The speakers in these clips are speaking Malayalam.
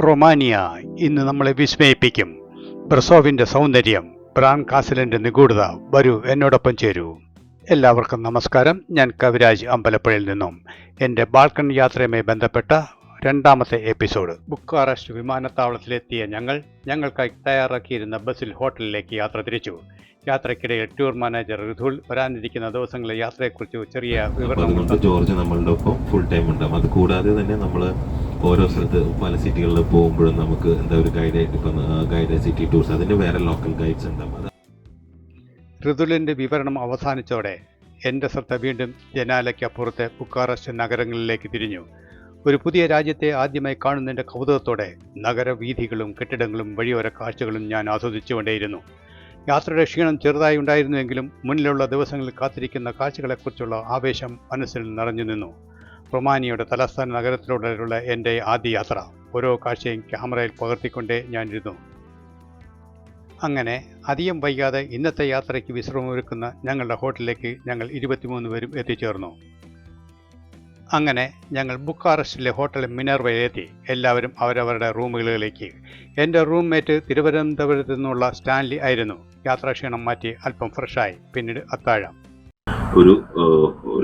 റൊമാനിയ ഇന്ന് നമ്മളെ വിസ്മയിപ്പിക്കും. ബ്രസോവിന്റെ സൗന്ദര്യം, ബ്രാൻ കാസലിന്റെ നിഗൂഢത. വരൂ, എന്നോടൊപ്പം ചേരൂ. എല്ലാവർക്കും നമസ്കാരം. ഞാൻ കവിരാജ് അമ്പലപ്പുഴയിൽ നിന്നും. എൻ്റെ ബാൽക്കൺ യാത്രയുമായി ബന്ധപ്പെട്ട രണ്ടാമത്തെ എപ്പിസോഡ്. ബുക്കാറസ്റ്റ് വിമാനത്താവളത്തിലെത്തിയ ഞങ്ങൾക്കായി തയ്യാറാക്കിയിരുന്ന ബസ്സിൽ ഹോട്ടലിലേക്ക് യാത്ര തിരിച്ചു. യാത്രക്കിടയിൽ ടൂർ മാനേജർ ഋതുൽ വരാനിരിക്കുന്ന ദിവസങ്ങളിലെ യാത്രയെക്കുറിച്ച് ചെറിയ വിവരണം. ജോർജ് നമ്മളുടെ ഒപ്പം ഫുൾ ടൈം ഉണ്ടാവും. അത് കൂടാതെ തന്നെ നമ്മൾ ഓരോ സ്ഥലത്ത് പല സിറ്റികളിൽ പോകുമ്പോഴും നമുക്ക് എന്താ ഒരു ഗൈഡായിട്ട് ഇപ്പം ഗൈഡ് സിറ്റി ടൂർസ് അതിന് വേറെ ലോക്കൽ ഗൈഡ്സ് ഉണ്ടാവും. ഋതുലിൻ്റെ വിവരണം അവസാനിച്ചോടെ എൻ്റെ ശ്രദ്ധ വീണ്ടും ജനാലയ്ക്കപ്പുറത്തെ ബുക്കാറസ്റ്റ് നഗരങ്ങളിലേക്ക് തിരിഞ്ഞു. ഒരു പുതിയ രാജ്യത്തെ ആദ്യമായി കാണുന്നതിൻ്റെ കൗതുകത്തോടെ നഗരവീഥികളും കെട്ടിടങ്ങളും വഴിയോര കാഴ്ചകളും ഞാൻ ആസ്വദിച്ചുകൊണ്ടേയിരുന്നു. യാത്രയുടെ ക്ഷീണം ചെറുതായി ഉണ്ടായിരുന്നുവെങ്കിലും മുന്നിലുള്ള ദിവസങ്ങളിൽ കാത്തിരിക്കുന്ന കാഴ്ചകളെക്കുറിച്ചുള്ള ആവേശം മനസ്സിൽ നിറഞ്ഞു നിന്നു. റൊമാനിയയുടെ തലസ്ഥാന നഗരത്തിലൂടെയുള്ള എൻ്റെ ആദ്യ യാത്ര. ഓരോ കാഴ്ചയും ക്യാമറയിൽ പകർത്തിക്കൊണ്ടേ ഞാനിരുന്നു. അങ്ങനെ അധികം വൈകാതെ ഇന്നത്തെ യാത്രയ്ക്ക് വിശ്രമമൊരുക്കുന്ന ഞങ്ങളുടെ ഹോട്ടലിലേക്ക് ഞങ്ങൾ 23 പേരും എത്തിച്ചേർന്നു. അങ്ങനെ ഞങ്ങൾ ബുക്കാറസ്റ്റിലെ ഹോട്ടൽ മിനർവയിലെത്തി. എല്ലാവരും അവരവരുടെ റൂമുകളിലേക്ക്. എൻ്റെ റൂംമേറ്റ് തിരുവനന്തപുരത്ത് നിന്നുള്ള സ്റ്റാൻലി ആയിരുന്നു. യാത്രാക്ഷീണം മാറ്റി അല്പം ഫ്രഷായി. പിന്നീട് അത്താഴം. ഒരു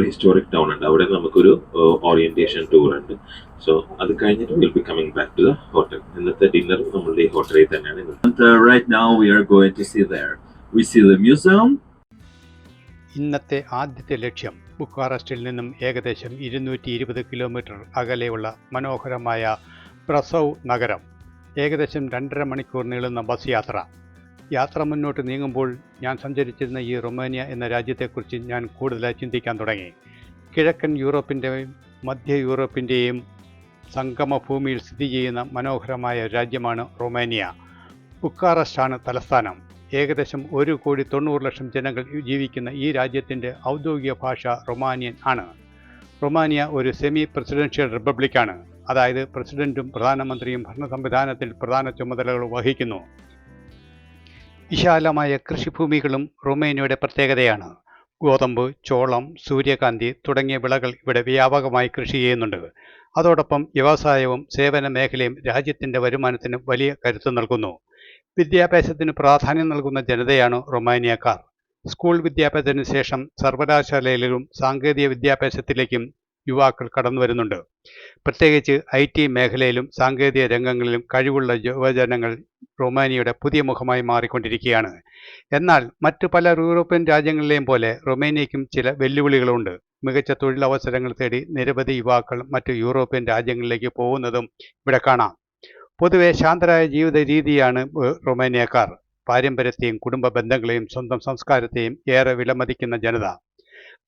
ഹിസ്റ്റോറിക് ടൗൺ ഉണ്ട്, അവിടെ നമുക്കൊരു ഓറിയന്റേഷൻ ടൂർ ഉണ്ട്. സോ അത് കഴിഞ്ഞിട്ട് will be coming back to the hotel. ഇന്നത്തെ ഡിന്നർ നമ്മളുടെ ഈ ഹോട്ടലിൽ തന്നെയാണ്. Right now we are going to see there. We see the museum. ഇന്നത്തെ ആദ്യത്തെ ലക്ഷ്യം ബുക്കാറസ്റ്റിൽ നിന്നും ഏകദേശം 220 കിലോമീറ്റർ അകലെയുള്ള മനോഹരമായ ബ്രസോവ് നഗരം. ഏകദേശം 2.5 മണിക്കൂർ നീളുന്ന ബസ് യാത്ര. യാത്ര മുന്നോട്ട് നീങ്ങുമ്പോൾ ഞാൻ സഞ്ചരിച്ചിരുന്ന ഈ റൊമാനിയ എന്ന രാജ്യത്തെക്കുറിച്ച് ഞാൻ കൂടുതലായി ചിന്തിക്കാൻ തുടങ്ങി. കിഴക്കൻ യൂറോപ്പിൻ്റെയും മധ്യ യൂറോപ്പിൻ്റെയും സംഗമഭൂമിയിൽ സ്ഥിതി ചെയ്യുന്ന മനോഹരമായ രാജ്യമാണ് റൊമാനിയ. ബുക്കാറസ്റ്റാണ് തലസ്ഥാനം. ഏകദേശം 1,90,00,000 ജനങ്ങൾ ജീവിക്കുന്ന ഈ രാജ്യത്തിൻ്റെ ഔദ്യോഗിക ഭാഷ റൊമാനിയൻ ആണ്. റൊമാനിയ ഒരു സെമി പ്രസിഡൻഷ്യൽ റിപ്പബ്ലിക്കാണ്. അതായത് പ്രസിഡന്റും പ്രധാനമന്ത്രിയും ഭരണ സംവിധാനത്തിൽ പ്രധാന ചുമതലകൾ വഹിക്കുന്നു. വിശാലമായ കൃഷിഭൂമികളും റൊമാനിയയുടെ പ്രത്യേകതയാണ്. ഗോതമ്പ്, ചോളം, സൂര്യകാന്തി തുടങ്ങിയ വിളകൾ ഇവിടെ വ്യാപകമായി കൃഷി ചെയ്യുന്നുണ്ട്. അതോടൊപ്പം വ്യവസായവും സേവന മേഖലയും രാജ്യത്തിൻ്റെ വരുമാനത്തിന് വലിയ കരുത്ത് നൽകുന്നു. വിദ്യാഭ്യാസത്തിന് പ്രാധാന്യം നൽകുന്ന ജനതയാണ് റൊമാനിയക്കാർ. സ്കൂൾ വിദ്യാഭ്യാസത്തിന് ശേഷം സർവകലാശാലയിലും സാങ്കേതിക വിദ്യാഭ്യാസത്തിലേക്കും യുവാക്കൾ കടന്നു വരുന്നുണ്ട്. പ്രത്യേകിച്ച് IT മേഖലയിലും സാങ്കേതിക രംഗങ്ങളിലും കഴിവുള്ള യുവജനങ്ങൾ റൊമാനിയയുടെ പുതിയ മുഖമായി മാറിക്കൊണ്ടിരിക്കുകയാണ്. എന്നാൽ മറ്റു പല യൂറോപ്യൻ രാജ്യങ്ങളിലെയും പോലെ റൊമാനിയയ്ക്കും ചില വെല്ലുവിളികളുണ്ട്. മികച്ച തൊഴിലവസരങ്ങൾ തേടി നിരവധി യുവാക്കൾ മറ്റു യൂറോപ്യൻ രാജ്യങ്ങളിലേക്ക് പോകുന്നതും ഇവിടെ കാണാം. പൊതുവെ ശാന്തരായ ജീവിത രീതിയാണ് റൊമാനിയക്കാർ. പാരമ്പര്യത്തെയും കുടുംബ ബന്ധങ്ങളെയും സ്വന്തം സംസ്കാരത്തെയും ഏറെ വിലമതിക്കുന്ന ജനത.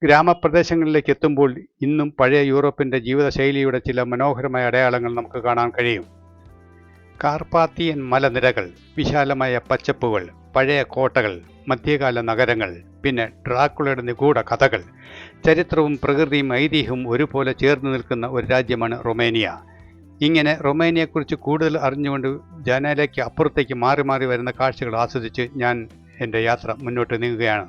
ഗ്രാമപ്രദേശങ്ങളിലേക്ക് എത്തുമ്പോൾ ഇന്നും പഴയ യൂറോപ്പിൻ്റെ ജീവിതശൈലിയുടെ ചില മനോഹരമായ അടയാളങ്ങൾ നമുക്ക് കാണാൻ കഴിയും. കാർപാത്തിയൻ മലനിരകൾ, വിശാലമായ പച്ചപ്പുകൾ, പഴയ കോട്ടകൾ, മധ്യകാല നഗരങ്ങൾ, പിന്നെ ഡ്രാക്കുളയുടെ നിഗൂഢ കഥകൾ. ചരിത്രവും പ്രകൃതിയും ഐതിഹ്യവും ഒരുപോലെ ചേർന്ന് നിൽക്കുന്ന ഒരു രാജ്യമാണ് റൊമാനിയ. ഇങ്ങനെ റൊമാനിയയെക്കുറിച്ച് കൂടുതൽ അറിഞ്ഞുകൊണ്ട് ജനാലയ്ക്ക് അപ്പുറത്തേക്ക് മാറി മാറി വരുന്ന കാഴ്ചകൾ ആസ്വദിച്ച് ഞാൻ എൻ്റെ യാത്ര മുന്നോട്ട് നീങ്ങുകയാണ്.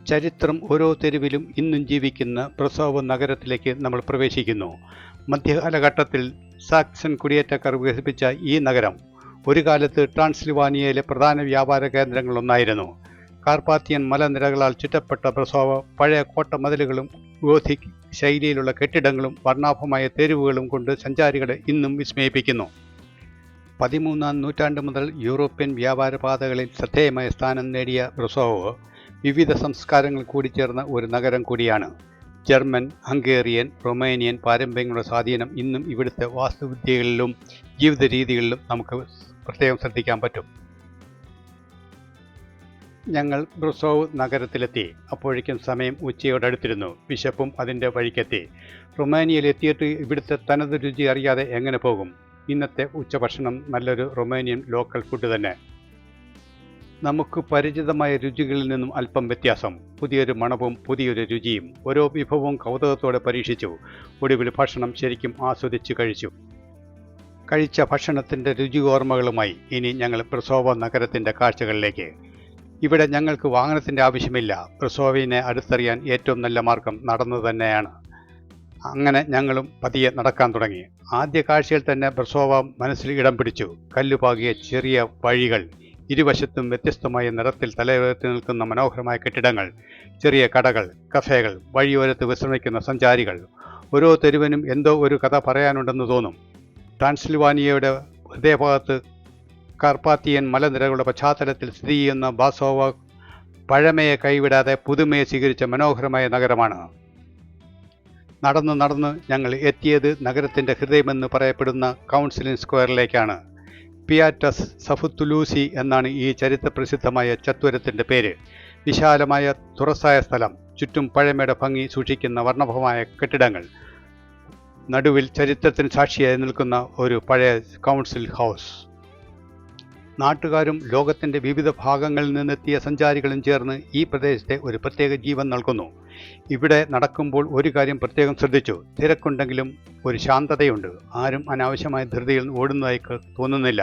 ചരിത്രം ഓരോ തെരുവിലും ഇന്നും ജീവിക്കുന്ന ബ്രസോവ് നഗരത്തിലേക്ക് നമ്മൾ പ്രവേശിക്കുന്നു. മധ്യകാലഘട്ടത്തിൽ സാക്സൺ കുടിയേറ്റക്കാർ വികസിപ്പിച്ച ഈ നഗരം ഒരു കാലത്ത് ട്രാൻസിൽവാനിയയിലെ പ്രധാന വ്യാപാര കേന്ദ്രങ്ങളൊന്നായിരുന്നു. കാർപാത്തിയൻ മലനിരകളാൽ ചുറ്റപ്പെട്ട ബ്രസോവ് പഴയ കോട്ടമതിലുകളും ഗോഥിക് ശൈലിയിലുള്ള കെട്ടിടങ്ങളും വർണ്ണാഭമായ തെരുവുകളും കൊണ്ട് സഞ്ചാരികളെ ഇന്നും വിസ്മയിപ്പിക്കുന്നു. 13-ാം നൂറ്റാണ്ട് മുതൽ യൂറോപ്യൻ വ്യാപാരപാതകളിൽ ശ്രദ്ധേയമായ സ്ഥാനം നേടിയ ബ്രസോവ് വിവിധ സംസ്കാരങ്ങൾ കൂടിച്ചേർന്ന ഒരു നഗരം കൂടിയാണ്. ജർമ്മൻ, ഹംഗേറിയൻ, റൊമാനിയൻ പാരമ്പര്യങ്ങളുടെ സ്വാധീനം ഇന്നും ഇവിടുത്തെ വാസ്തുവിദ്യകളിലും ജീവിത രീതികളിലും നമുക്ക് പ്രത്യേകം ശ്രദ്ധിക്കാൻ പറ്റും. ഞങ്ങൾ ബ്രസോവ് നഗരത്തിലെത്തി. അപ്പോഴേക്കും സമയം ഉച്ചയോടടുത്തിരുന്നു. വിശപ്പും അതിൻ്റെ വഴിക്കെത്തി. റൊമാനിയയിലെത്തിയിട്ട് ഇവിടുത്തെ തനത് രുചി അറിയാതെ എങ്ങനെ പോകും? ഇന്നത്തെ ഉച്ചഭക്ഷണം നല്ലൊരു റൊമാനിയൻ ലോക്കൽ ഫുഡ് തന്നെ. നമുക്ക് പരിചിതമായ രുചികളിൽ നിന്നും അല്പം വ്യത്യാസം. പുതിയൊരു മണവും പുതിയൊരു രുചിയും. ഓരോ വിഭവവും കൗതുകത്തോടെ പരീക്ഷിച്ചു. ഒടുവിൽ ഭക്ഷണം ശരിക്കും ആസ്വദിച്ചു കഴിച്ചു. കഴിച്ച ഭക്ഷണത്തിൻ്റെ രുചി ഓർമ്മകളുമായി ഇനി ഞങ്ങൾ ബ്രസോവ് നഗരത്തിൻ്റെ കാഴ്ചകളിലേക്ക്. ഇവിടെ ഞങ്ങൾക്ക് വാഹനത്തിൻ്റെ ആവശ്യമില്ല. ബ്രസോവിനെ അടുത്തറിയാൻ ഏറ്റവും നല്ല മാർഗം നടന്നു തന്നെയാണ്. അങ്ങനെ ഞങ്ങളും പതിയെ നടക്കാൻ തുടങ്ങി. ആദ്യ കാഴ്ചയിൽ തന്നെ ബ്രസോവ മനസ്സിൽ ഇടം പിടിച്ചു. കല്ലുപാകിയ ചെറിയ വഴികൾ, ഇരുവശത്തും വ്യത്യസ്തമായ നിറത്തിൽ തലയുയർത്തി നിൽക്കുന്ന മനോഹരമായ കെട്ടിടങ്ങൾ, ചെറിയ കടകൾ, കഫേകൾ, വഴിയോരത്ത് വിശ്രമിക്കുന്ന സഞ്ചാരികൾ. ഓരോ തെരുവിനും എന്തോ ഒരു കഥ പറയാനുണ്ടെന്ന് തോന്നും. ട്രാൻസിൽവാനിയയുടെ ഹൃദയഭാഗത്ത് കാർപ്പാത്തിയൻ മലനിരകളുടെ പശ്ചാത്തലത്തിൽ സ്ഥിതി ചെയ്യുന്ന ബ്രസോവ പഴമയെ കൈവിടാതെ പുതുമയെ സ്വീകരിച്ച മനോഹരമായ നഗരമാണ്. നടന്ന് ഞങ്ങൾ എത്തിയത് നഗരത്തിൻ്റെ ഹൃദയമെന്ന് പറയപ്പെടുന്ന കൗൺസിലിൻ സ്ക്വയറിലേക്കാണ്. പിയാറ്റസ് സഫുത്തുലൂസി എന്നാണ് ഈ ചരിത്രപ്രസിദ്ധമായ ചത്വരത്തിൻ്റെ പേര്. വിശാലമായ തുറസായ സ്ഥലം, ചുറ്റും പഴമയുടെ ഭംഗി സൂക്ഷിക്കുന്ന വർണ്ണഭമായ കെട്ടിടങ്ങൾ, നടുവിൽ ചരിത്രത്തിന് സാക്ഷിയായി നിൽക്കുന്ന ഒരു പഴയ കൗൺസിൽ ഹൗസ്. നാട്ടുകാരും ലോകത്തിൻ്റെ വിവിധ ഭാഗങ്ങളിൽ നിന്നെത്തിയ സഞ്ചാരികളും ചേർന്ന് ഈ പ്രദേശത്തെ ഒരു പ്രത്യേക ജീവൻ നൽകുന്നു. ഇവിടെ നടക്കുമ്പോൾ ഒരു കാര്യം പ്രത്യേകം ശ്രദ്ധിച്ചു. തിരക്കുണ്ടെങ്കിലും ഒരു ശാന്തതയുണ്ട്. ആരും അനാവശ്യമായ ധൃതിയിൽ ഓടുന്നതായി തോന്നുന്നില്ല.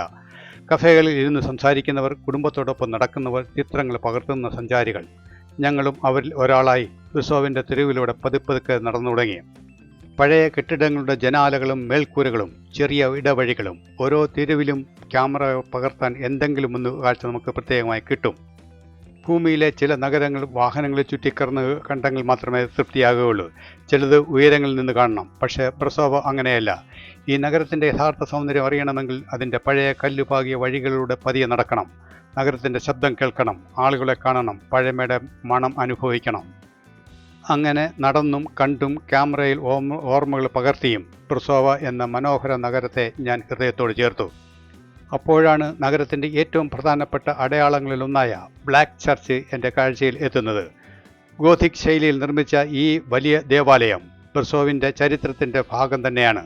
കഫേകളിൽ ഇരുന്ന് സംസാരിക്കുന്നവർ, കുടുംബത്തോടൊപ്പം നടക്കുന്നവർ, ചിത്രങ്ങൾ പകർത്തുന്ന സഞ്ചാരികൾ. ഞങ്ങളും അവരിൽ ഒരാളായി ബ്രസോവിൻ്റെ തെരുവിലൂടെ പതുക്കെ നടന്നു തുടങ്ങി. പഴയ കെട്ടിടങ്ങളുടെ ജനാലകളും മേൽക്കൂരകളും ചെറിയ ഇടവഴികളും, ഓരോ തെരുവിലും ക്യാമറ പകർത്താൻ എന്തെങ്കിലും ഒന്ന് കാഴ്ച നമുക്ക് പ്രത്യേകമായി കിട്ടും. ഭൂമിയിലെ ചില നഗരങ്ങൾ വാഹനങ്ങളിൽ ചുറ്റിക്കറന്ന് കണ്ടെങ്കിൽ മാത്രമേ തൃപ്തിയാകുകയുള്ളൂ. ചിലത് ഉയരങ്ങളിൽ നിന്ന് കാണണം. പക്ഷേ ബ്രസോവ അങ്ങനെയല്ല. ഈ നഗരത്തിൻ്റെ യഥാർത്ഥ സൗന്ദര്യം അറിയണമെങ്കിൽ അതിൻ്റെ പഴയ കല്ലുപാകിയ വഴികളിലൂടെ പതിയെ നടക്കണം. നഗരത്തിൻ്റെ ശബ്ദം കേൾക്കണം, ആളുകളെ കാണണം, പഴമയുടെ മണം അനുഭവിക്കണം. അങ്ങനെ നടന്നും കണ്ടും ക്യാമറയിൽ ഓർമ്മകൾ പകർത്തിയും ബ്രസോവ എന്ന മനോഹര നഗരത്തെ ഞാൻ ഹൃദയത്തോട് ചേർത്തു. അപ്പോഴാണ് നഗരത്തിൻ്റെ ഏറ്റവും പ്രധാനപ്പെട്ട അടയാളങ്ങളിലൊന്നായ ബ്ലാക്ക് ചർച്ച് എൻ്റെ കാഴ്ചയിൽ എത്തുന്നത്. ഗോഥിക് ശൈലിയിൽ നിർമ്മിച്ച ഈ വലിയ ദേവാലയം ബ്രസോവിൻ്റെ ചരിത്രത്തിൻ്റെ ഭാഗം തന്നെയാണ്.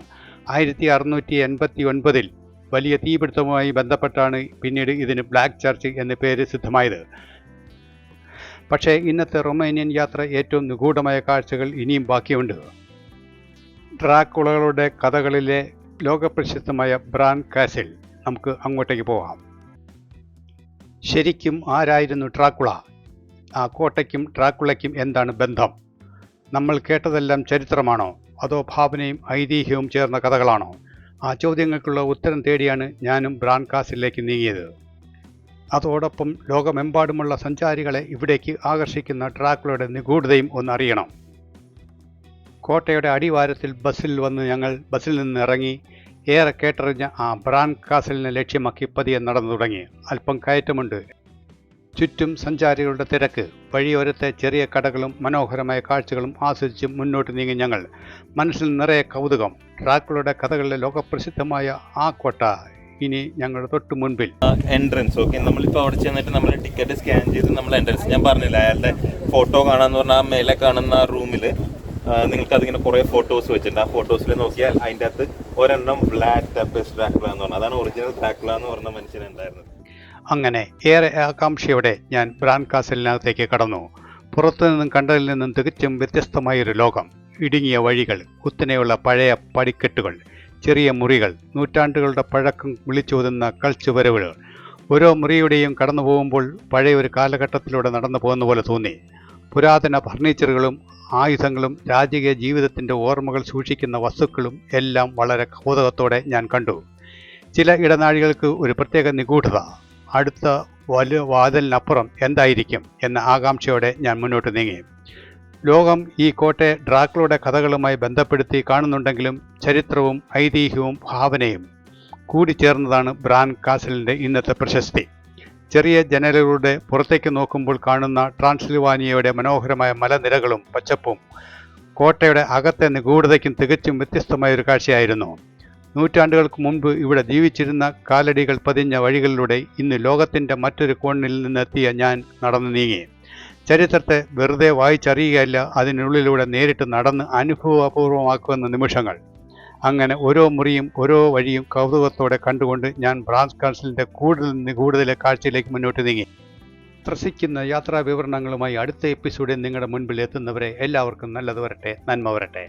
1689 വലിയ തീപിടുത്തവുമായി ബന്ധപ്പെട്ടാണ് പിന്നീട് ഇതിന് ബ്ലാക്ക് ചർച്ച് എന്ന പേര് സിദ്ധമായത്. പക്ഷേ ഇന്നത്തെ റൊമേനിയൻ യാത്ര ഏറ്റവും നിഗൂഢമായ കാഴ്ചകൾ ഇനിയും ബാക്കിയുണ്ട്. ഡ്രാക്കുളകളുടെ കഥകളിലെ ലോകപ്രസിദ്ധമായ ബ്രാൻ കാസിൽ. നമുക്ക് അങ്ങോട്ടേക്ക് പോകാം. ശരിക്കും ആരായിരുന്നു ഡ്രാക്കുള? ആ കോട്ടയ്ക്കും ഡ്രാക്കുളയ്ക്കും എന്താണ് ബന്ധം? നമ്മൾ കേട്ടതെല്ലാം ചരിത്രമാണോ, അതോ ഭാവനയും ഐതിഹ്യവും ചേർന്ന കഥകളാണോ? ആ ചോദ്യങ്ങൾക്കുള്ള ഉത്തരം തേടിയാണ് ഞാനും ബ്രാൻ കാസിലേക്ക് നീങ്ങിയത്. അതോടൊപ്പം ലോകമെമ്പാടുമുള്ള സഞ്ചാരികളെ ഇവിടേക്ക് ആകർഷിക്കുന്ന ഡ്രാക്കുളയുടെ നിഗൂഢതയും ഒന്നറിയണം. കോട്ടയുടെ അടിവാരത്തിൽ ഞങ്ങൾ ബസ്സിൽ നിന്ന് ഇറങ്ങി ഏറെ കേട്ടറിഞ്ഞ ആ ബ്രാൻ കാസലിനെ ലക്ഷ്യമാക്കി പതിയെ നടന്നു തുടങ്ങി. അല്പം കയറ്റമുണ്ട്. ചുറ്റും സഞ്ചാരികളുടെ തിരക്ക്. വഴിയോരത്തെ ചെറിയ കടകളും മനോഹരമായ കാഴ്ചകളും ആസ്വദിച്ച് മുന്നോട്ട് നീങ്ങി ഞങ്ങൾ. മനസ്സിൽ നിറയെ കൗതുകം. ഡ്രാക്കുളയുടെ കഥകളിലെ ലോകപ്രസിദ്ധമായ ആ കോട്ട ഇനി ഞങ്ങളുടെ തൊട്ട് മുൻപിൽ. എൻട്രൻസ് ഓക്കെ, നമ്മളിപ്പോൾ അവിടെ ചെന്നിട്ട് നമ്മൾ ടിക്കറ്റ് സ്കാൻ ചെയ്ത് നമ്മൾ എൻട്രൻസ്, ഞാൻ പറഞ്ഞില്ല അയാളുടെ ഫോട്ടോ കാണാന്ന് പറഞ്ഞാൽ ആ മേലെ കാണുന്ന ആ റൂമിൽ നിങ്ങൾക്ക് അതിങ്ങനെ കുറേ ഫോട്ടോസ് വെച്ചിട്ടുണ്ട്. ആ ഫോട്ടോസിൽ നോക്കിയാൽ അതിൻ്റെ അകത്ത് ഒരെണ്ണം ബ്ലാക്ക് ടെപ്പസ് ഡ്രാക്കുള എന്ന് പറഞ്ഞാൽ അതാണ് ഒറിജിനൽ ഡ്രാക്കുള എന്ന് പറഞ്ഞ മനുഷ്യനുണ്ടായിരുന്നത്. അങ്ങനെ ഏറെ ആകാംക്ഷയോടെ ഞാൻ ബ്രാൻ കാസലിനകത്തേക്ക് കടന്നു. പുറത്തുനിന്നും കണ്ടതിൽ നിന്നും തികച്ചും വ്യത്യസ്തമായൊരു ലോകം. ഇടുങ്ങിയ വഴികൾ, കുത്തനെയുള്ള പഴയ പടിക്കെട്ടുകൾ, ചെറിയ മുറികൾ, നൂറ്റാണ്ടുകളുടെ പഴക്കം വിളിച്ചോതുന്ന കൽച്ചുവരവുകൾ. ഓരോ മുറിയുടെയും കടന്നു പോകുമ്പോൾ പഴയൊരു കാലഘട്ടത്തിലൂടെ നടന്നു പോകുന്ന പോലെ തോന്നി. പുരാതന ഫർണിച്ചറുകളും ആയുധങ്ങളും രാജകീയ ജീവിതത്തിൻ്റെ ഓർമ്മകൾ സൂക്ഷിക്കുന്ന വസ്തുക്കളും എല്ലാം വളരെ കൗതുകത്തോടെ ഞാൻ കണ്ടു. ചില ഇടനാഴികൾക്ക് ഒരു പ്രത്യേക നിഗൂഢത. അടുത്ത വലിയ വാതിലിനപ്പുറം എന്തായിരിക്കും എന്ന ആകാംക്ഷയോടെ ഞാൻ മുന്നോട്ട് നീങ്ങി. ലോകം ഈ കോട്ടയെ ഡ്രാക്കുളയുടെ കഥകളുമായി ബന്ധപ്പെടുത്തി കാണുന്നുണ്ടെങ്കിലും ചരിത്രവും ഐതിഹ്യവും ഭാവനയും കൂടിച്ചേർന്നതാണ് ബ്രാൻ കാസലിൻ്റെ ഇന്നത്തെ പ്രശസ്തി. ചെറിയ ജനലുകളുടെ പുറത്തേക്ക് നോക്കുമ്പോൾ കാണുന്ന ട്രാൻസിൽവാനിയയുടെ മനോഹരമായ മലനിരകളും പച്ചപ്പും കോട്ടയുടെ അകത്തെ നിഗൂഢതയ്ക്കും തികച്ചും വ്യത്യസ്തമായൊരു കാഴ്ചയായിരുന്നു. നൂറ്റാണ്ടുകൾക്ക് മുൻപ് ഇവിടെ ജീവിച്ചിരുന്ന കാലടികൾ പതിഞ്ഞ വഴികളിലൂടെ ഇന്ന് ലോകത്തിൻ്റെ മറ്റൊരു കോണിൽ നിന്നെത്തിയ ഞാൻ നടന്നു നീങ്ങി. ചരിത്രത്തെ വെറുതെ വായിച്ചറിയുകയല്ല, അതിനുള്ളിലൂടെ നേരിട്ട് നടന്ന് അനുഭവപൂർവമാക്കുന്ന നിമിഷങ്ങൾ. അങ്ങനെ ഓരോ മുറിയും ഓരോ വഴിയും കൗതുകത്തോടെ കണ്ടുകൊണ്ട് ഞാൻ ബ്രാൻ കാസലിൻ്റെ കൂടുതൽ കാഴ്ചയിലേക്ക് മുന്നോട്ട് നീങ്ങി. ത്രസിക്കുന്ന യാത്രാ വിവരണങ്ങളുമായി അടുത്ത എപ്പിസോഡിൽ നിങ്ങളുടെ മുൻപിൽ എത്തുന്നവരെ എല്ലാവർക്കും നല്ലത് വരട്ടെ, നന്മ വരട്ടെ.